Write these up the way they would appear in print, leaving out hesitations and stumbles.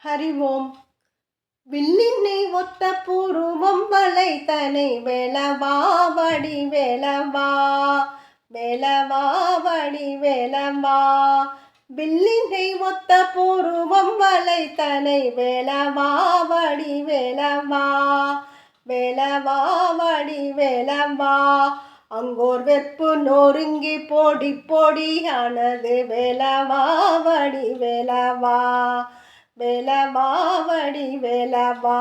ஹரி ஓம். வில்லினை ஒத்த பூர்வம் வளைத்தனை வேலவா வடி வேலவா, வேலவா வடி வேலவா. வில்லினை ஒத்த பூர்வம் வளைத்தனை வேலவா வடி வேலவா, வேலவா வடி வேலவா. அங்கோர் வெற்பு நொறுங்கி பொடி பொடியானது வேலவா வடி வேலவா, வேலவா வடி வேலவா.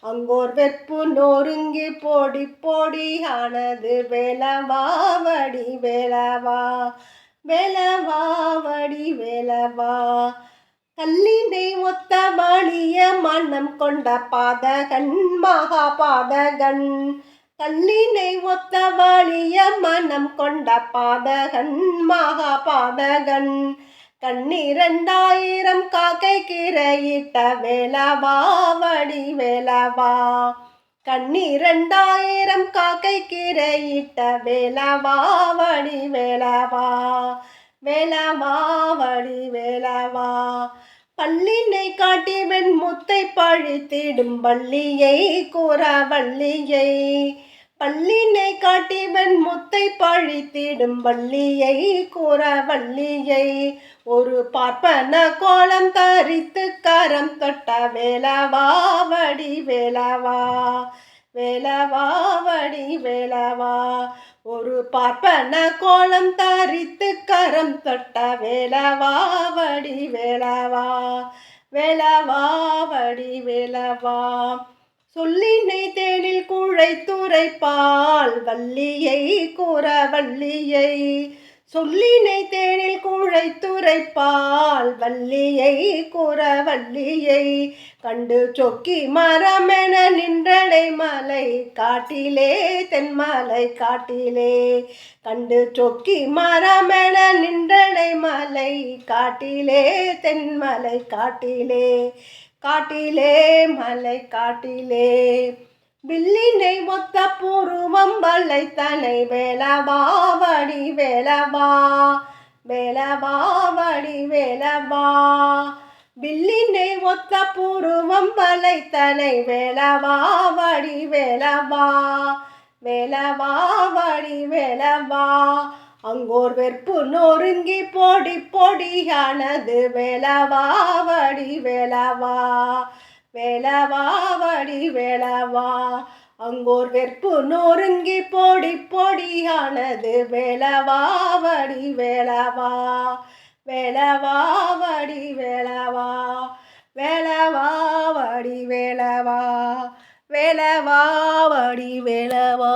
அங்கோர் வெற்பு நொறுங்கி பொடி பொடியானது வேலவா வடி வேலவா, வேலவா வடி வேலவா. கல்லினை ஒத்த வலிய மனம் கொண்ட பாதகன் மகா பாதகன், கல்லினை ஒத்த வலிய மனம் கொண்ட பாதகன் மகா பாதகன். கண்ணிரண்டாயிரம் காக்கை கிரையிட்ட வேலவா வடி வேலவா, கண்ணிரண்டாயிரம் காக்கை கிரையிட்ட வேலவா வடி வேலவா, வேலவா வடி வேலவா. பல்லினை காட்டி வெண்முத்தை பழித்திடும் வள்ளியை கூறவள்ளியை, பல்லினை காட்டி வெண்முத்தை பழித்திடும் வள்ளியை கூறவள்ளியை. ஒரு பார்ப்பன கோலம் தரித்து கரம் தொட்ட வேலவா வடி வேலவா, வேலவா வடி வேலவா. ஒரு பார்ப்பன கோலம் தரித்து கரம் தொட்ட வேலவா வடி வேலவா, வேலவா வடி வேலவா. சொல்லினை தேனில் குழைத்துரைப்பால் வள்ளியை கூறவள்ளியை, சொல்லினை தேனில் குழைத்துரைப்பால் வள்ளியை கூறவள்ளியை. கண்டு சொக்கி மரமென நின்றடை மலை காட்டிலே தென்மலை காட்டிலே, கண்டு சொக்கி மரமென நின்றடை மலை காட்டிலே தென்மலை காட்டிலே, காட்டிலே மலை காட்டிலே. வில்லினை ஒத்த பூர்வம் வளைத்தனை வேலவா வடி வேலவா, வேலவா வடி வேலவா. வில்லினை ஒத்த பூர்வம் வளைத்தனை வேலவா வடி வேலவா, வேலவா வடி வேலவா. அங்கோர் வெற்பு நொறுங்கி பொடி பொடியானது வேலவா வடி வேலவா, வேலவா வடி வேலவா. அங்கோர் வெற்பு நொறுங்கி பொடி பொடியானது வேலவா வடி வேலவா, வேலவா வடி வேலவா, வேலவா வடி வேலவா, வேலவா வடி வேலவா.